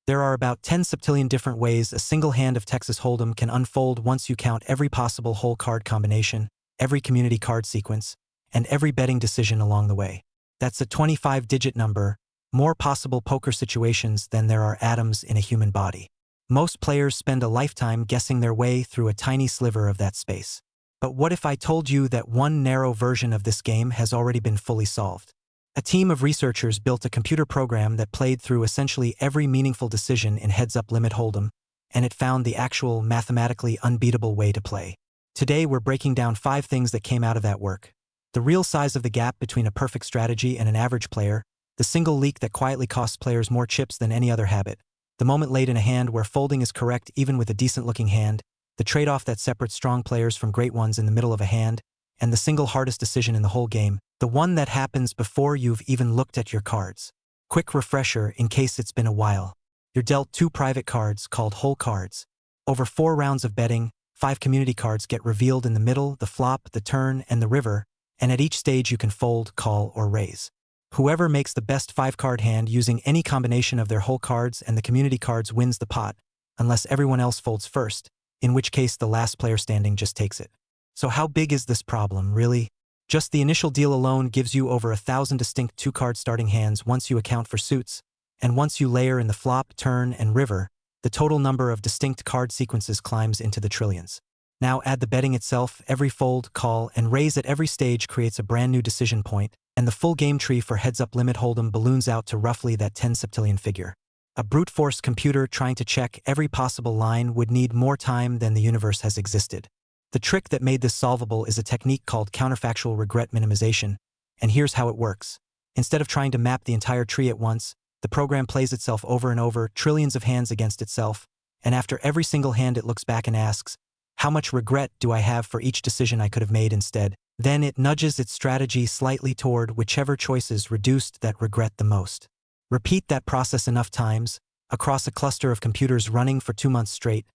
There are about 10 septillion different ways a single hand of Texas Hold'em can unfold once you count every possible whole card combination, every community card sequence, and every betting decision along the way. That's a 25-digit number, more possible poker situations than there are atoms in a human body. Most players spend a lifetime guessing their way through a tiny sliver of that space. But what if I told you that one narrow version of this game has already been fully solved? A team of researchers built a computer program that played through essentially every meaningful decision in heads-up limit hold'em, and it found the actual mathematically unbeatable way to play. Today we're breaking down 5 things that came out of that work. The real size of the gap between a perfect strategy and an average player, the single leak that quietly costs players more chips than any other habit, the moment late in a hand where folding is correct even with a decent-looking hand, the trade-off that separates strong players from great ones in the middle of a hand, and the single hardest decision in the whole game, the one that happens before you've even looked at your cards. Quick refresher in case it's been a while. You're dealt 2 private cards called whole cards. Over 4 rounds of betting, 5 community cards get revealed in the middle, the flop, the turn, and the river, and at each stage you can fold, call, or raise. Whoever makes the best 5-card hand using any combination of their whole cards and the community cards wins the pot, unless everyone else folds first, in which case the last player standing just takes it. So how big is this problem, really? Just the initial deal alone gives you over 1,000 distinct 2-card starting hands once you account for suits, and once you layer in the flop, turn, and river, the total number of distinct card sequences climbs into the trillions. Now add the betting itself, every fold, call, and raise at every stage creates a brand new decision point, and the full game tree for heads-up limit hold'em balloons out to roughly that 10 septillion figure. A brute force computer trying to check every possible line would need more time than the universe has existed. The trick that made this solvable is a technique called Counterfactual Regret Minimization, and here's how it works. Instead of trying to map the entire tree at once, the program plays itself over and over, trillions of hands against itself, and after every single hand it looks back and asks, how much regret do I have for each decision I could have made instead? Then it nudges its strategy slightly toward whichever choices reduced that regret the most. Repeat that process enough times, across a cluster of computers running for 2 months straight,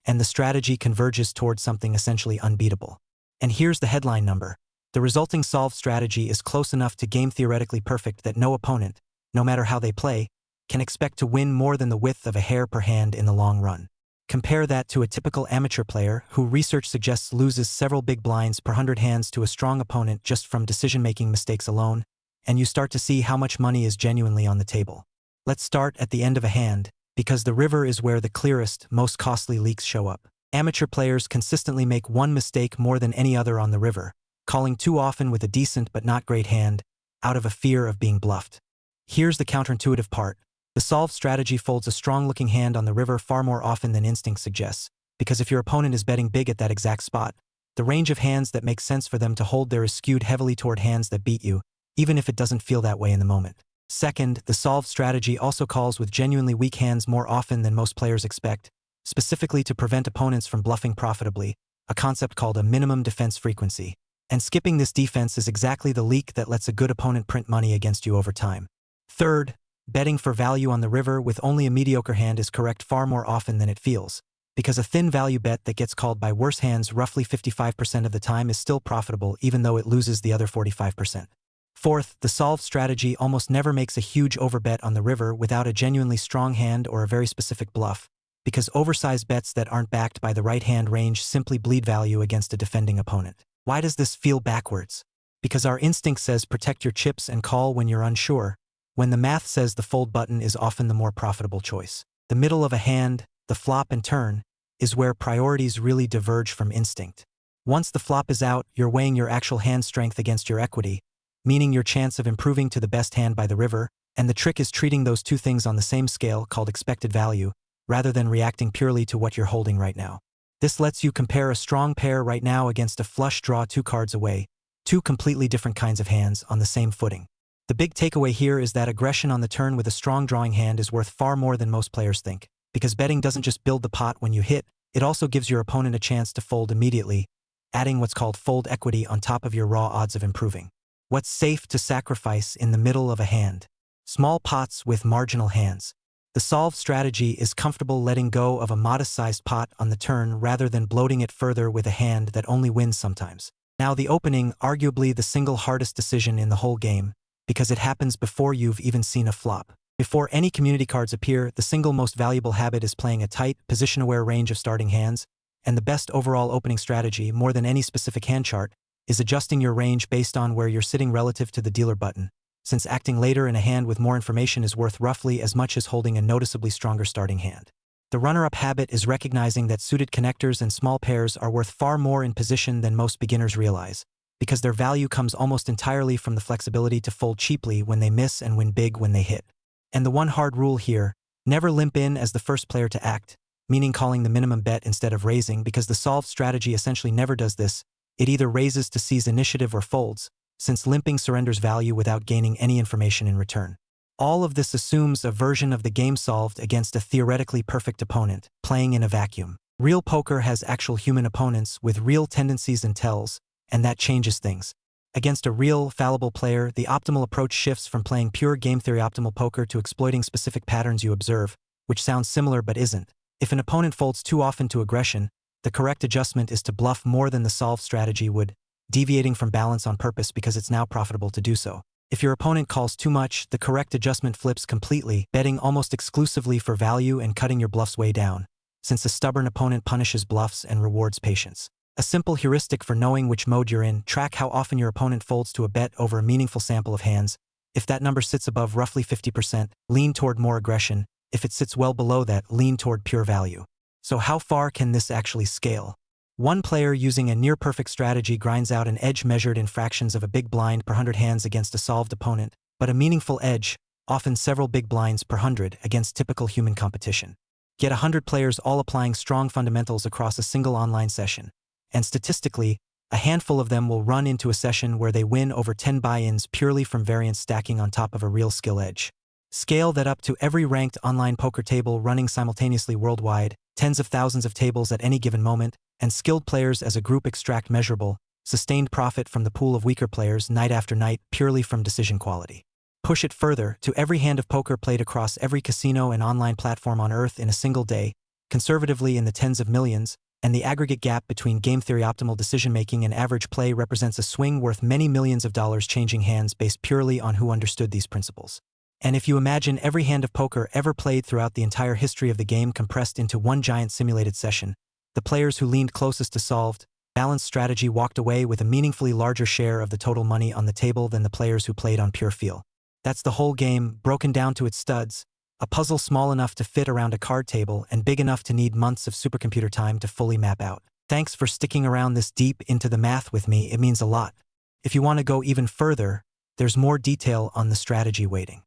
and the strategy converges towards something essentially unbeatable. And here's the headline number. The resulting solved strategy is close enough to game theoretically perfect that no opponent, no matter how they play, can expect to win more than the width of a hair per hand in the long run. Compare that to a typical amateur player who research suggests loses several big blinds per 100 hands to a strong opponent just from decision-making mistakes alone, and you start to see how much money is genuinely on the table. Let's start at the end of a hand, because the river is where the clearest, most costly leaks show up. Amateur players consistently make one mistake more than any other on the river, calling too often with a decent but not great hand, out of a fear of being bluffed. Here's the counterintuitive part. The solved strategy folds a strong-looking hand on the river far more often than instinct suggests, because if your opponent is betting big at that exact spot, the range of hands that make sense for them to hold there is skewed heavily toward hands that beat you, even if it doesn't feel that way in the moment. Second, the solved strategy also calls with genuinely weak hands more often than most players expect, specifically to prevent opponents from bluffing profitably, a concept called a minimum defense frequency. And skipping this defense is exactly the leak that lets a good opponent print money against you over time. Third, betting for value on the river with only a mediocre hand is correct far more often than it feels, because a thin value bet that gets called by worse hands roughly 55% of the time is still profitable even though it loses the other 45%. Fourth, the solved strategy almost never makes a huge overbet on the river without a genuinely strong hand or a very specific bluff, because oversized bets that aren't backed by the right hand range simply bleed value against a defending opponent. Why does this feel backwards? Because our instinct says protect your chips and call when you're unsure, when the math says the fold button is often the more profitable choice. The middle of a hand, the flop and turn, is where priorities really diverge from instinct. Once the flop is out, you're weighing your actual hand strength against your equity, meaning your chance of improving to the best hand by the river, and the trick is treating those two things on the same scale called expected value, rather than reacting purely to what you're holding right now. This lets you compare a strong pair right now against a flush draw 2 cards away, 2 completely different kinds of hands on the same footing. The big takeaway here is that aggression on the turn with a strong drawing hand is worth far more than most players think, because betting doesn't just build the pot when you hit, it also gives your opponent a chance to fold immediately, adding what's called fold equity on top of your raw odds of improving. What's safe to sacrifice in the middle of a hand? Small pots with marginal hands. The solved strategy is comfortable letting go of a modest-sized pot on the turn rather than bloating it further with a hand that only wins sometimes. Now the opening, arguably the single hardest decision in the whole game, because it happens before you've even seen a flop. Before any community cards appear, the single most valuable habit is playing a tight, position-aware range of starting hands, and the best overall opening strategy, more than any specific hand chart, is adjusting your range based on where you're sitting relative to the dealer button, since acting later in a hand with more information is worth roughly as much as holding a noticeably stronger starting hand. The runner-up habit is recognizing that suited connectors and small pairs are worth far more in position than most beginners realize, because their value comes almost entirely from the flexibility to fold cheaply when they miss and win big when they hit. And the one hard rule here, never limp in as the first player to act, meaning calling the minimum bet instead of raising, because the solved strategy essentially never does this. It either raises to seize initiative or folds, since limping surrenders value without gaining any information in return. All of this assumes a version of the game solved against a theoretically perfect opponent, playing in a vacuum. Real poker has actual human opponents with real tendencies and tells, and that changes things. Against a real, fallible player, the optimal approach shifts from playing pure game theory optimal poker to exploiting specific patterns you observe, which sounds similar but isn't. If an opponent folds too often to aggression, the correct adjustment is to bluff more than the solved strategy would, deviating from balance on purpose because it's now profitable to do so. If your opponent calls too much, the correct adjustment flips completely, betting almost exclusively for value and cutting your bluffs way down, since a stubborn opponent punishes bluffs and rewards patience. A simple heuristic for knowing which mode you're in: track how often your opponent folds to a bet over a meaningful sample of hands. If that number sits above roughly 50%, lean toward more aggression. If it sits well below that, lean toward pure value. So how far can this actually scale? One player using a near-perfect strategy grinds out an edge measured in fractions of a big blind per 100 hands against a solved opponent, but a meaningful edge, often several big blinds per 100, against typical human competition. Get 100 players all applying strong fundamentals across a single online session, and statistically, a handful of them will run into a session where they win over 10 buy-ins purely from variance stacking on top of a real skill edge. Scale that up to every ranked online poker table running simultaneously worldwide, tens of thousands of tables at any given moment, and skilled players as a group extract measurable, sustained profit from the pool of weaker players night after night purely from decision quality. Push it further to every hand of poker played across every casino and online platform on Earth in a single day, conservatively in the tens of millions, and the aggregate gap between game theory optimal decision-making and average play represents a swing worth many millions of dollars, changing hands based purely on who understood these principles. And if you imagine every hand of poker ever played throughout the entire history of the game compressed into one giant simulated session, the players who leaned closest to solved, balanced strategy walked away with a meaningfully larger share of the total money on the table than the players who played on pure feel. That's the whole game, broken down to its studs, a puzzle small enough to fit around a card table and big enough to need months of supercomputer time to fully map out. Thanks for sticking around this deep into the math with me, it means a lot. If you want to go even further, there's more detail on the strategy waiting.